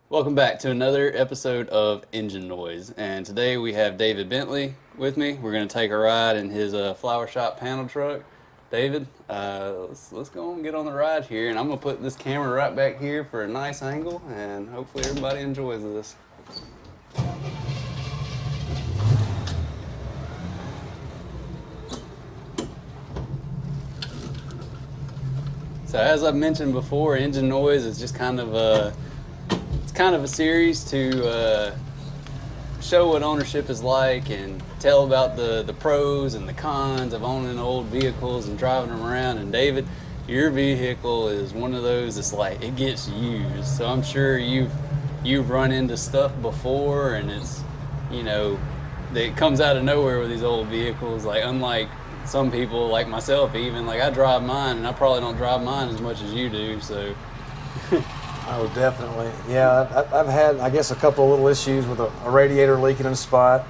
Welcome back to another episode of Engine Noise. And today we have David Bentley with me. We're going to take a ride in his flower shop panel truck. David, let's go and get on the ride here. And I'm going to put this camera right back here for a nice angle. And hopefully everybody enjoys this. So as I've mentioned before, Engine Noise is just kind of a series to show what ownership is like and tell about the pros and the cons of owning old vehicles and driving them around. And David, your vehicle is one of those that's like, it gets used. So I'm sure you've run into stuff before, and it's, it comes out of nowhere with these old vehicles. Like, unlike some people like myself, even like I drive mine, and I probably don't drive mine as much as you do. So Oh, definitely. Yeah, I've had, I guess, a couple of little issues with a radiator leaking in a spot.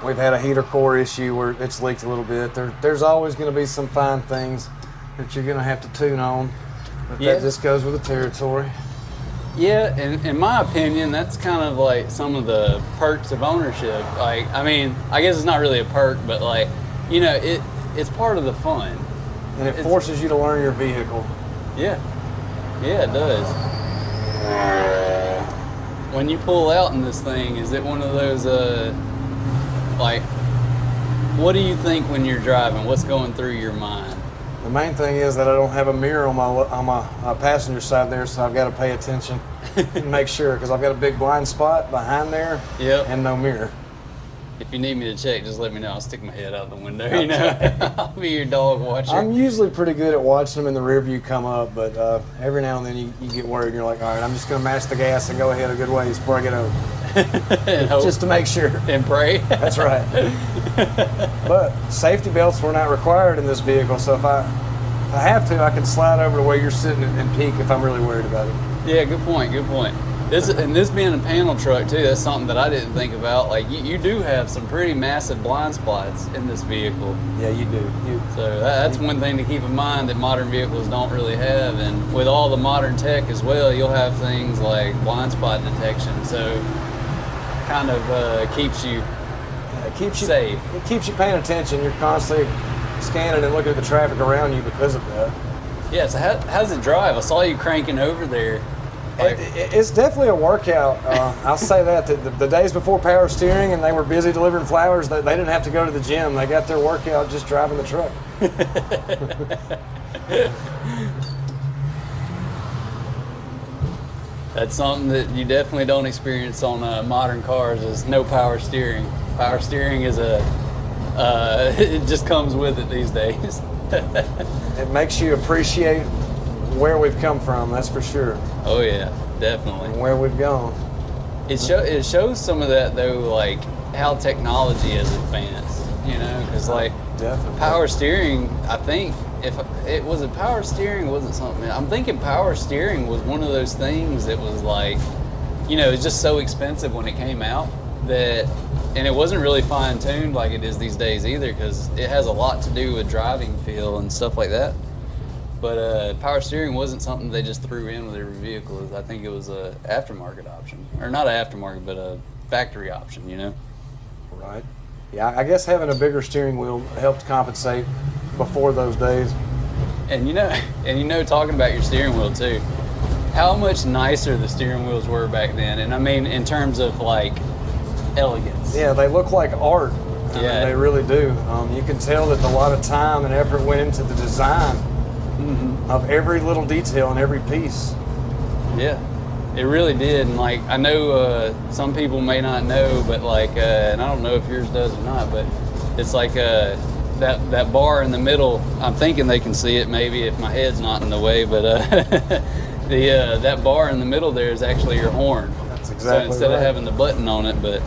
We've had a heater core issue where it's leaked a little bit. There's always going to be some fine things that you're going to have to tune on, but that just goes with the territory. Yeah, in my opinion, that's kind of like some of the perks of ownership. Like, I mean, I guess it's not really a perk, but like, it's part of the fun. And it forces you to learn your vehicle. Yeah. Yeah, it does. When you pull out in this thing, is it one of those, like, what do you think when you're driving? What's going through your mind? The main thing is that I don't have a mirror on my passenger side there, so I've got to pay attention and make sure, because I've got a big blind spot behind there. Yep. And no mirror. If you need me to check, just let me know. I'll stick my head out the window, I'll be your dog watcher. I'm usually pretty good at watching them in the rear view come up, but every now and then you get worried and you're like, all right, I'm just going to mash the gas and go ahead a good ways before I get over. Just to make sure. And pray. That's right. But safety belts were not required in this vehicle, so if I have to, I can slide over to where you're sitting and peek if I'm really worried about it. Yeah, good point. This being a panel truck too, that's something that I didn't think about. Like, you do have some pretty massive blind spots in this vehicle. Yeah, you do. So that's one thing to keep in mind that modern vehicles don't really have. And with all the modern tech as well, you'll have things like blind spot detection. So kind of keeps you safe. It keeps you paying attention. You're constantly scanning and looking at the traffic around you because of that. Yeah, so how's it drive? I saw you cranking over there. It's definitely a workout. I'll say that. The days before power steering and they were busy delivering flowers, they didn't have to go to the gym. They got their workout just driving the truck. That's something that you definitely don't experience on modern cars, is no power steering. Power steering is it just comes with it these days. It makes you appreciate where we've come from, that's for sure. Oh yeah, definitely. And where we've gone. It shows some of that though, like how technology has advanced, because like definitely. Power steering, I think, if it was a power steering, wasn't something, I'm thinking power steering was one of those things that was like, it was just so expensive when it came out and it wasn't really fine-tuned like it is these days either, because it has a lot to do with driving feel and stuff like that. But power steering wasn't something they just threw in with every vehicle. I think it was a aftermarket option, or not an aftermarket, but a factory option. Right. Yeah, I guess having a bigger steering wheel helped compensate before those days. And talking about your steering wheel too, how much nicer the steering wheels were back then. And I mean, in terms of like elegance. Yeah, they look like art. Yeah, they really do. You can tell that a lot of time and effort went into the design. Mm-hmm. Of every little detail and every piece. Yeah, it really did. And like, I know some people may not know, but like, and I don't know if yours does or not, but it's like that bar in the middle. I'm thinking they can see it maybe if my head's not in the way, but that bar in the middle there is actually your horn. That's exactly so instead right. of having the button on it, but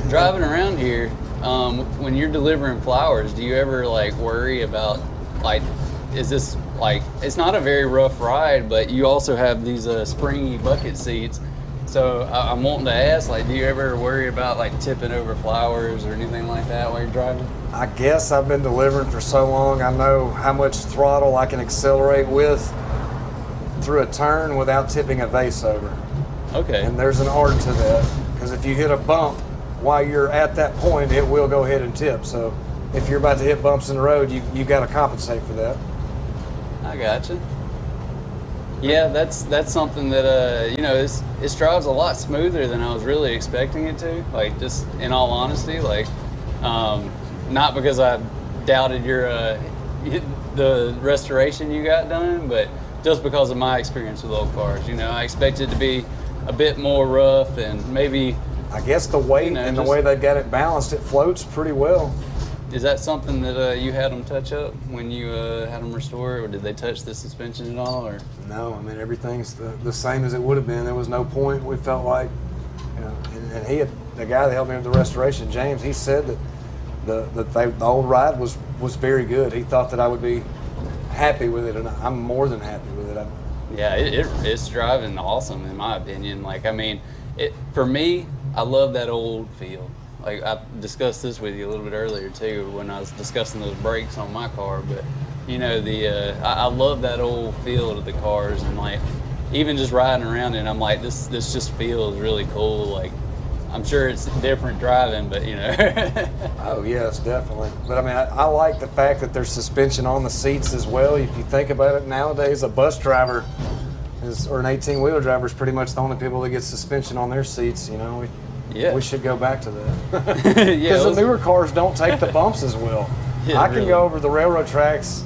driving around here. When you're delivering flowers, do you ever like worry about like, is this like, it's not a very rough ride, but you also have these springy bucket seats. So I'm wanting to ask, like, do you ever worry about like tipping over flowers or anything like that while you're driving? I guess I've been delivering for so long, I know how much throttle I can accelerate with. through a turn without tipping a vase over. Okay. And there's an art to that, because if you hit a bump while you're at that point, it will go ahead and tip. So if you're about to hit bumps in the road, you got to compensate for that. I gotcha. Yeah, that's something that you know, it drives a lot smoother than I was really expecting it to. Like, just in all honesty, like, not because I doubted your the restoration you got done, but just because of my experience with old cars. You know, I expected it to be a bit more rough and maybe. I guess the weight, you know, and the way they got it balanced, it floats pretty well. Is that something that you had them touch up when you had them restored, or did they touch the suspension at all? Or no, I mean, everything's the same as it would have been. There was no point. We felt like, you know, and he had, the guy that helped me with the restoration, James, he said that the old ride was very good. He thought that I would be happy with it, and I'm more than happy with it. Yeah, it's driving awesome in my opinion. Like, I mean, for me, I love that old feel. Like, I discussed this with you a little bit earlier too when I was discussing those brakes on my car. But you know, I love that old feel of the cars, and like even just riding around it, I'm like, this just feels really cool. Like, I'm sure it's different driving, but you know. Oh yes, definitely. But I mean, I like the fact that there's suspension on the seats as well. If you think about it, nowadays a bus driver or an 18-wheeler driver is pretty much the only people that get suspension on their seats. You know. We should go back to that. Because the newer cars don't take the bumps as well. Yeah, I can go over the railroad tracks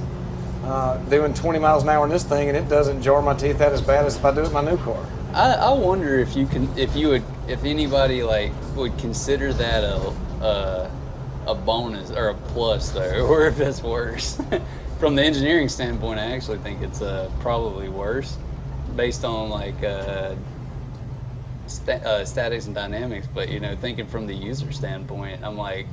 doing 20 miles an hour in this thing, and it doesn't jar my teeth out as bad as if I do it in my new car. I wonder if anybody like would consider that a bonus or a plus though, or if that's worse. From the engineering standpoint, I actually think it's probably worse, based on like. Statics and dynamics, but you know, thinking from the user standpoint, I'm like,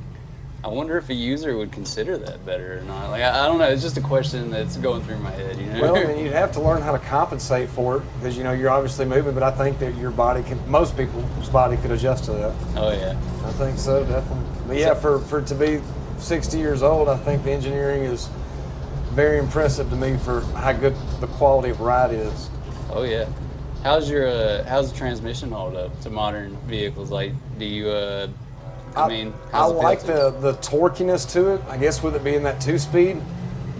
I wonder if a user would consider that better or not. Like, I don't know. It's just a question that's going through my head. You know. Well, and you'd have to learn how to compensate for it, because you know you're obviously moving, but I think that your body most people's body could adjust to that. Oh yeah. I think so, definitely. But yeah, for it to be 60 years old, I think the engineering is very impressive to me for how good the quality of ride is. Oh yeah. How's the transmission hold up to modern vehicles? Like, do you, I like the torquiness to it. I guess with it being that 2-speed,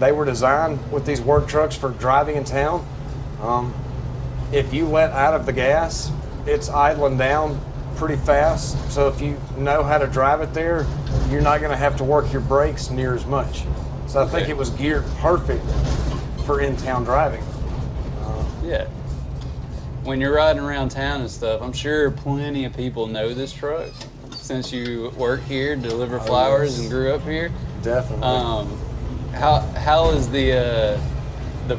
they were designed with these work trucks for driving in town. If you let out of the gas, it's idling down pretty fast. So if you know how to drive it there, you're not going to have to work your brakes near as much. So I think it was geared perfect for in-town driving. Yeah. When you're riding around town and stuff, I'm sure plenty of people know this truck since you work here, deliver flowers, and grew up here. Definitely. How is the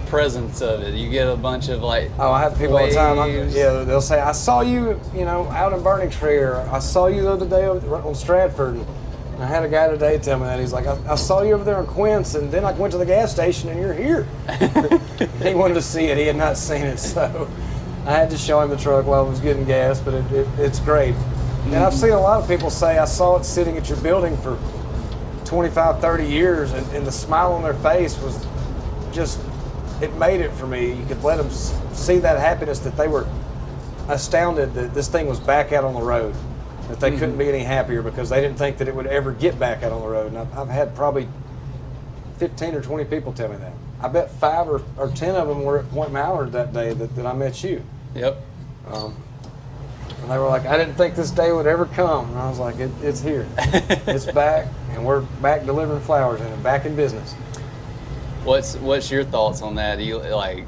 presence of it? You get a bunch of like. Oh, I have people waves. all the time. Yeah, they'll say, "I saw you, you know, out in Burning Tree," or "I saw you the other day on Stratford." And I had a guy today tell me that. He's like, I saw you over there in Quince, and then I went to the gas station, and you're here. He wanted to see it. He had not seen it, so I had to show him the truck while I was getting gas, but it's great. And I've seen a lot of people say, I saw it sitting at your building for 25, 30 years, and the smile on their face was just, it made it for me. You could let them see that happiness, that they were astounded that this thing was back out on the road, that they couldn't be any happier because they didn't think that it would ever get back out on the road. And I've had probably 15 or 20 people tell me that. I bet 5 or 10 of them were at Point Mallard that day that I met you. Yep. And they were like, I didn't think this day would ever come. And I was like, it's here. It's back, and we're back delivering flowers and back in business. What's your thoughts on that? Do you like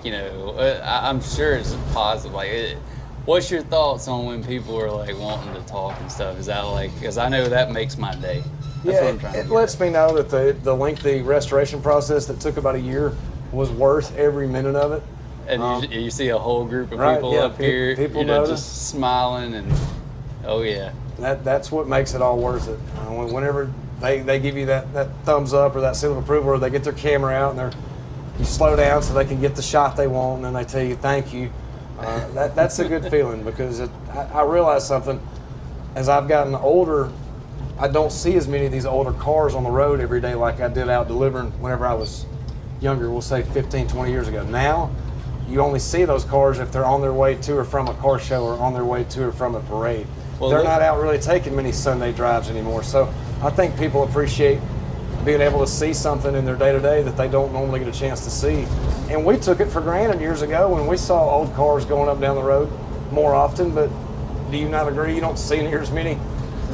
you know, I'm sure it's positive. Like, what's your thoughts on when people are like wanting to talk and stuff? Is that like, because I know that makes my day. That's what I'm trying to it lets me know that the lengthy restoration process that took about a year was worth every minute of it. And you see a whole group of people up here, people you know, notice. just smiling, and oh yeah. That's what makes it all worth it. Whenever they give you that thumbs up or that seal of approval, or they get their camera out and you slow down so they can get the shot they want, and then they tell you thank you. That's a good feeling, because I realize something. As I've gotten older, I don't see as many of these older cars on the road every day like I did out delivering whenever I was, younger, we'll say 15, 20 years ago. Now, you only see those cars if they're on their way to or from a car show or on their way to or from a parade. Well, they're not out really taking many Sunday drives anymore. So I think people appreciate being able to see something in their day-to-day that they don't normally get a chance to see. And we took it for granted years ago when we saw old cars going up down the road more often, but do you not agree? You don't see near as many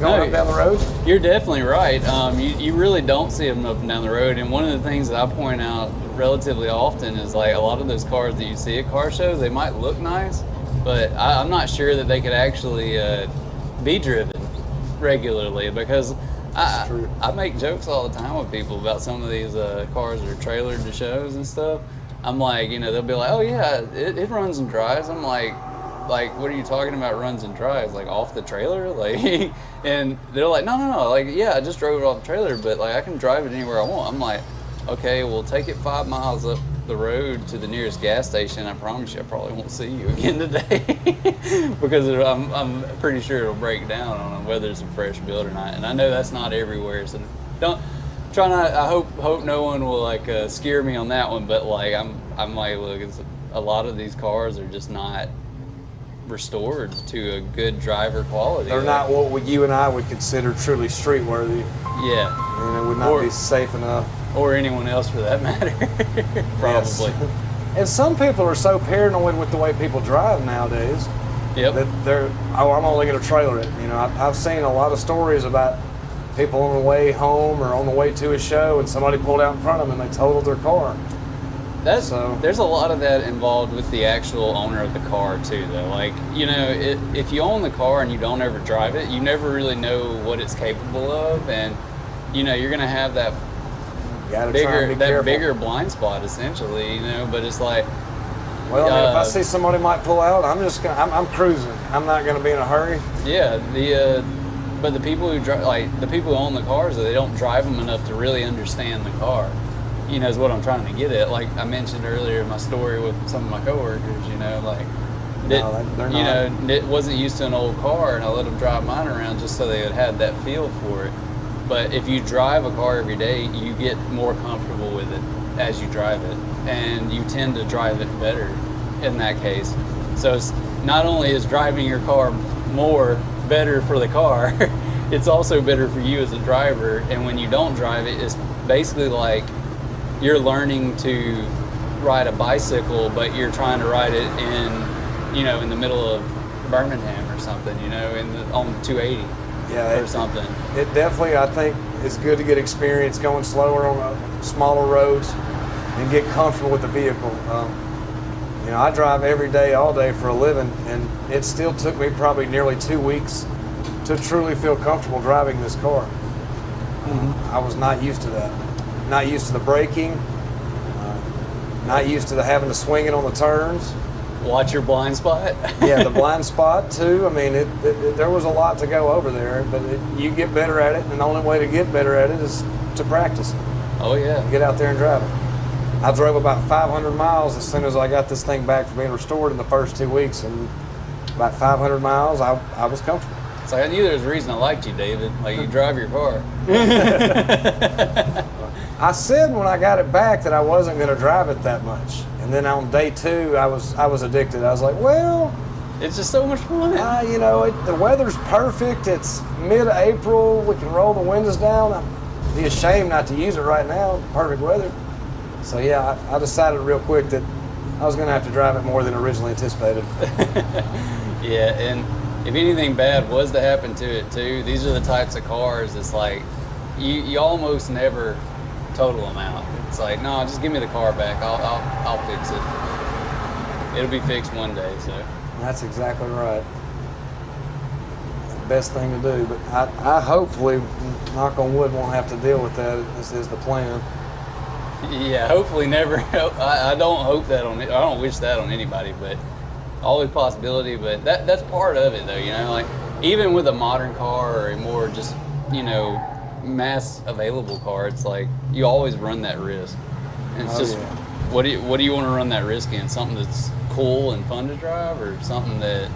going up down the road? You're definitely right. You really don't see them up and down the road. And one of the things that I point out relatively often is like a lot of those cars that you see at car shows, they might look nice, but I'm not sure that they could actually be driven regularly, because I make jokes all the time with people about some of these cars that are trailered to shows and stuff. I'm like, they'll be like, oh yeah, it runs and drives. I'm like, what are you talking about runs and drives? Like off the trailer? Like, and they're like, no. Like, yeah, I just drove it off the trailer, but like I can drive it anywhere I want. I'm like, okay, well take it 5 miles up the road to the nearest gas station. I promise you, I probably won't see you again today because I'm pretty sure it'll break down on whether it's a fresh build or not. And I know that's not everywhere, so I hope no one will like scare me on that one. But like I'm like, look, a lot of these cars are just not restored to a good driver quality. They're not what you and I would consider truly street worthy. Yeah, it would not be safe enough. Or anyone else for that matter. Probably. Yes. And some people are so paranoid with the way people drive nowadays. Yep. That I'm only going to trailer it. I've seen a lot of stories about people on the way home or on the way to a show, and somebody pulled out in front of them and they totaled their car. There's a lot of that involved with the actual owner of the car too, though. Like, if you own the car and you don't ever drive it, you never really know what it's capable of, and you're going to have that bigger blind spot essentially, but it's like, well, if I see somebody might pull out, I'm cruising. I'm not going to be in a hurry. Yeah, but the people who drive, like the people who own the cars, they don't drive them enough to really understand the car. Is what I'm trying to get at. Like I mentioned earlier in my story with some of my coworkers, it wasn't used to an old car, and I let them drive mine around just so they had that feel for it. But if you drive a car every day, you get more comfortable with it as you drive it, and you tend to drive it better in that case. So it's not only is driving your car better for the car, it's also better for you as a driver. And when you don't drive it, it's basically like you're learning to ride a bicycle, but you're trying to ride it in the middle of Birmingham or something, on 280. Yeah, or something. It definitely, I think, is good to get experience going slower on smaller roads and get comfortable with the vehicle. I drive every day, all day for a living, and it still took me probably nearly 2 weeks to truly feel comfortable driving this car. I was not used to that. Not used to the braking. Not used to having to swing it on the turns. Watch your blind spot. Yeah, the blind spot too. I mean, there was a lot to go over there, but you get better at it, and the only way to get better at it is to practice it. Oh yeah. Get out there and drive it. I drove about 500 miles as soon as I got this thing back from being restored in the first 2 weeks, and about 500 miles, I was comfortable. It's like I knew there was a reason I liked you, David. Like you drive your car. I said when I got it back that I wasn't going to drive it that much. And then on day 2, I was addicted. I was like, well, it's just so much fun. The weather's perfect. It's mid-April. We can roll the windows down. I'd be ashamed not to use it right now. Perfect weather. So yeah, I decided real quick that I was going to have to drive it more than originally anticipated. Yeah, and if anything bad was to happen to it too, these are the types of cars that's like, you almost never total them out. It's like, no, just give me the car back. I'll fix it. It'll be fixed one day. So that's exactly right. Best thing to do. But I hopefully, knock on wood, won't have to deal with that. This is the plan. Yeah, hopefully never. I don't hope that I don't wish that on anybody, but always possibility. But that's part of it, though. Like even with a modern car or a more just mass available car, it's like you always run that risk. And it's what do you want to run that risk in? Something that's cool and fun to drive, or something that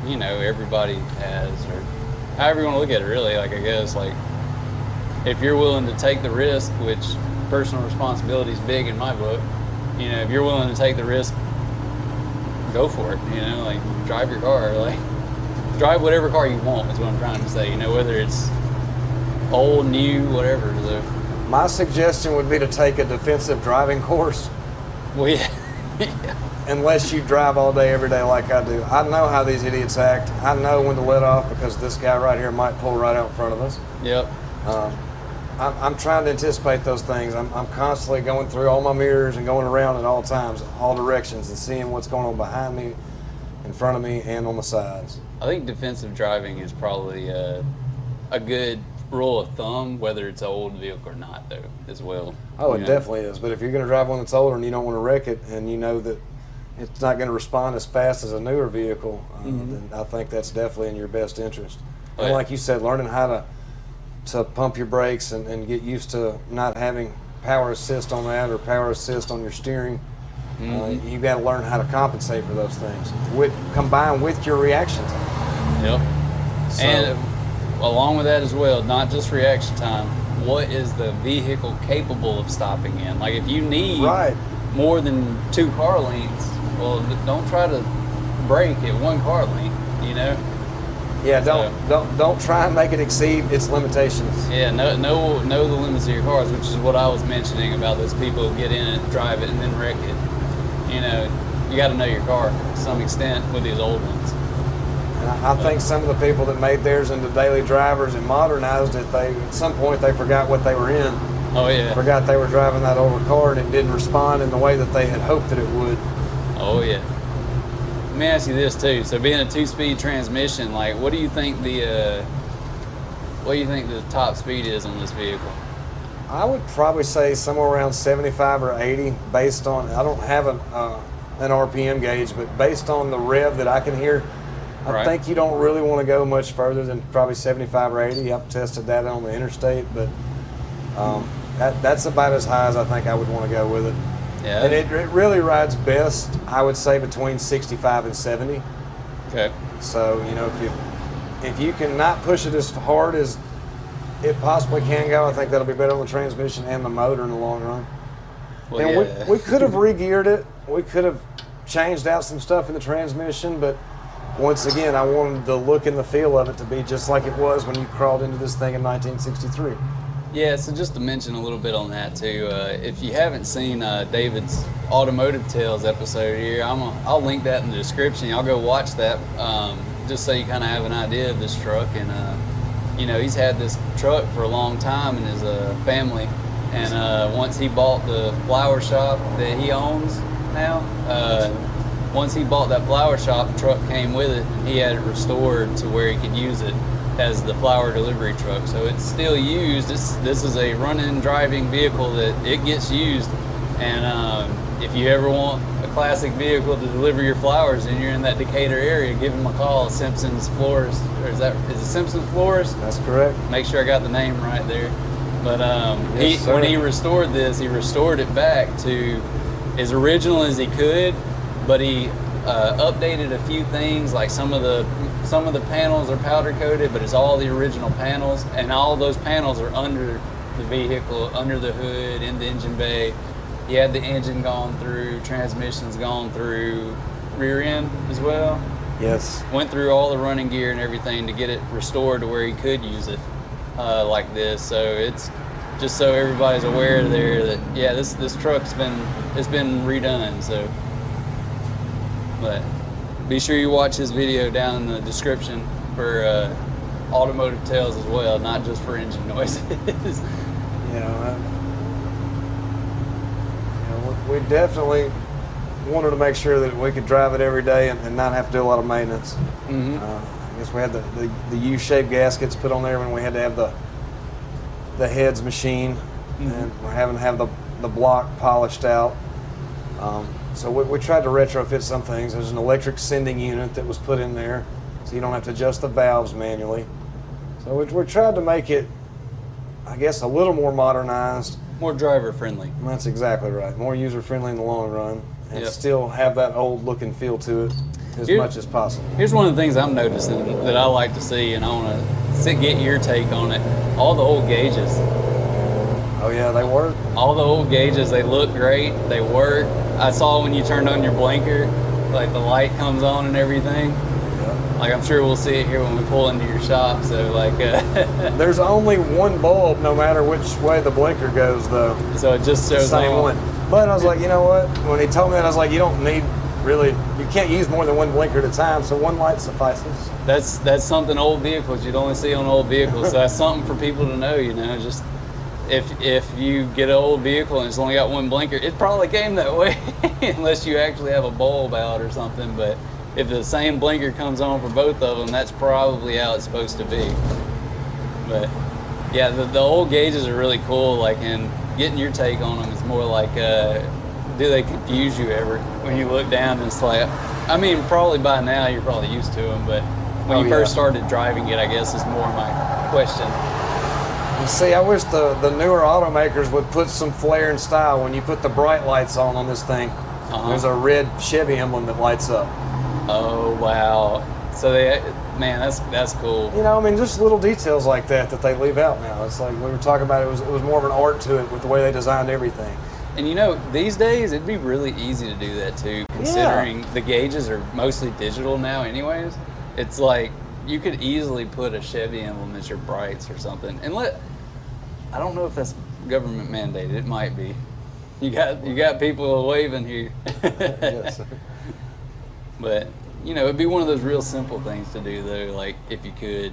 everybody has, or however you want to look at it, really. Like I guess like if you're willing to take the risk, which personal responsibility is big in my book. You know, if you're willing to take the risk, go for it. You know, like drive your car, like drive whatever car you want is what I'm trying to say. You know, whether it's old, new, whatever. So, my suggestion would be to take a defensive driving course. well, yeah. Unless you drive all day, every day like I do. I know how these idiots act. I know when to let off because this guy right here might pull right out in front of us. Yep. I'm trying to anticipate those things. I'm constantly going through all my mirrors and going around at all times, all directions, and seeing what's going on behind me, in front of me, and on the sides. I think defensive driving is probably a good rule of thumb, whether it's an old vehicle or not, though, as well. Oh, it definitely is. But if you're going to drive one that's older and you don't want to wreck it, and you know that it's not going to respond as fast as a newer vehicle, then I think that's definitely in your best interest. Oh, And yeah. like you said, learning how to pump your brakes and get used to not having power assist on that or power assist on your steering. You've got to learn how to compensate for those things, combined with your reaction time. Yep. So, And along with that as well, not just reaction time, what is the vehicle capable of stopping in? Like if you need Right. more than 2 car lengths, well, don't try to brake at 1 car length, you know? yeah, don't try and make it exceed its limitations. Yeah, know the limits of your cars, which is what I was mentioning about those people who get in it, drive it, and then wreck it. You know, you got to know your car to some extent with these old ones. And I think some of the people that made theirs into daily drivers and modernized it, at some point they forgot what they were in. Oh yeah. Forgot they were driving that older car and it didn't respond in the way that they had hoped that it would. Oh yeah. Let me ask you this too. So being a 2-speed transmission, like what do you think the top speed is on this vehicle? I would probably say somewhere around 75 or 80 based on, I don't have an RPM gauge, but based on the rev that I can hear, I Right. think you don't really want to go much further than probably 75 or 80. I've tested that on the interstate, but that's about as high as I think I would want to go with it. Yeah. And it really rides best, I would say, between 65 and 70. Okay. So, you know, if you can not push it as hard as it possibly can go, I think that'll be better on the transmission and the motor in the long run. Well, And yeah. we could have re-geared it. We could have changed out some stuff in the transmission, but once again, I wanted the look and the feel of it to be just like it was when you crawled into this thing in 1963. Yeah, so just to mention a little bit on that too, if you haven't seen David's Automotive Tales episode here, I'll link that in the description. Y'all go watch that, just so you kind of have an idea of this truck. And you know, he's had this truck for a long time in his family, and once he bought the flower shop that he owns now, once he bought that flower shop, the truck came with it, and he had it restored to where he could use it as the flower delivery truck. So it's still used. This is a running, driving vehicle that it gets used. And if you ever want a classic vehicle to deliver your flowers and you're in that Decatur area, give him a call. Simpson's Florist, or is it Simpson's Florist? That's correct. Make sure I got the name right there. But Yes, sir. when he restored this, he restored it back to as original as he could, but he updated a few things, like some of the panels are powder coated, but it's all the original panels, and all those panels are under the vehicle, under the hood, in the engine bay. He had the engine gone through, transmissions gone through, rear end as well. Yes. Went through all the running gear and everything to get it restored to where he could use it like this. So it's just so everybody's aware there that yeah, this truck's been redone. So, but be sure you watch his video down in the description for Automotive Tales as well, not just for engine noises. We definitely wanted to make sure that we could drive it every day and not have to do a lot of maintenance. Mm-hmm. I guess we had the U-shaped gaskets put on there when we had to have the heads machined, and we're having to have the block polished out. So we tried to retrofit some things. There's an electric sending unit that was put in there, so you don't have to adjust the valves manually. So we tried to make it, I guess, a little more modernized. More driver friendly. That's exactly right. More user friendly in the long run, and Yep. still have that old look and feel to it as much as possible. Here's one of the things I'm noticing that I like to see, and I want to get your take on it. All the old gauges. Oh yeah, they work. All the old gauges, they look great. They work. I saw when you turned on your blinker, like the light comes on and everything. Yeah. Like I'm sure we'll see it here when we pull into your shop. So like, there's only one bulb, no matter which way the blinker goes, though. So it just shows Same on. one. But I was like, you know what? When he told me that, I was like, you don't need really. You can't use more than one blinker at a time, so one light suffices. That's something old vehicles you'd only see on old vehicles. So that's something for people to know. You know, just if you get an old vehicle and it's only got one blinker, it probably came that way, unless you actually have a bulb out or something. But if the same blinker comes on for both of them, that's probably how it's supposed to be. But yeah, the old gauges are really cool. Like, and getting your take on them is more like, do they confuse you ever when you look down and it's like, I mean, probably by now you're probably used to them, but when you first started driving it, I guess is more my question. You see, I wish the newer automakers would put some flair and style when you put the bright lights on this thing. There's a red Chevy emblem that lights up. Oh wow! So they, man, that's cool. You know, I mean, just little details like that they leave out now. It's like we were talking about. It was more of an art to it with the way they designed everything. And you know, these days it'd be really easy to do that too, considering the gauges are mostly digital now anyways. It's like you could easily put a Chevy emblem as your brights or something. And I don't know if that's government mandated. It might be. You got people waving here. Yes. But, you know, it'd be one of those real simple things to do though, like if you could.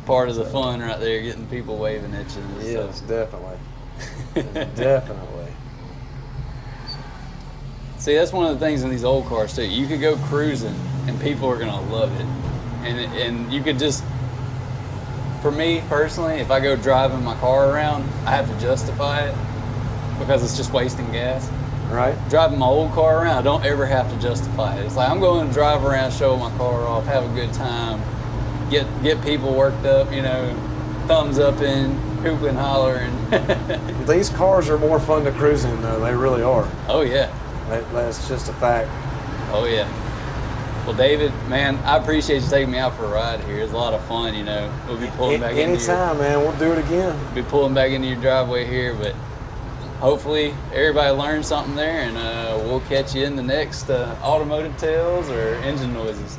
Part of the fun right there, getting people waving at you. Yes, definitely. Definitely. See, that's one of the things in these old cars too. You could go cruising and people are gonna love it. And you could just, for me personally, if I go driving my car around, I have to justify it because it's just wasting gas. Right. Driving my old car around, I don't ever have to justify it. It's like I'm going to drive around, show my car off, have a good time, get people worked up, you know, thumbs up in, hooping, hollering. These cars are more fun to cruise in, though. They really are. Oh yeah. That's just a fact. Oh yeah. Well, David, man, I appreciate you taking me out for a ride here. It's a lot of fun, you know. We'll be pulling back anytime, man. We'll do it again. Be pulling back into your driveway here, but hopefully everybody learned something there, and we'll catch you in the next Automotive Tales or Engine Noises.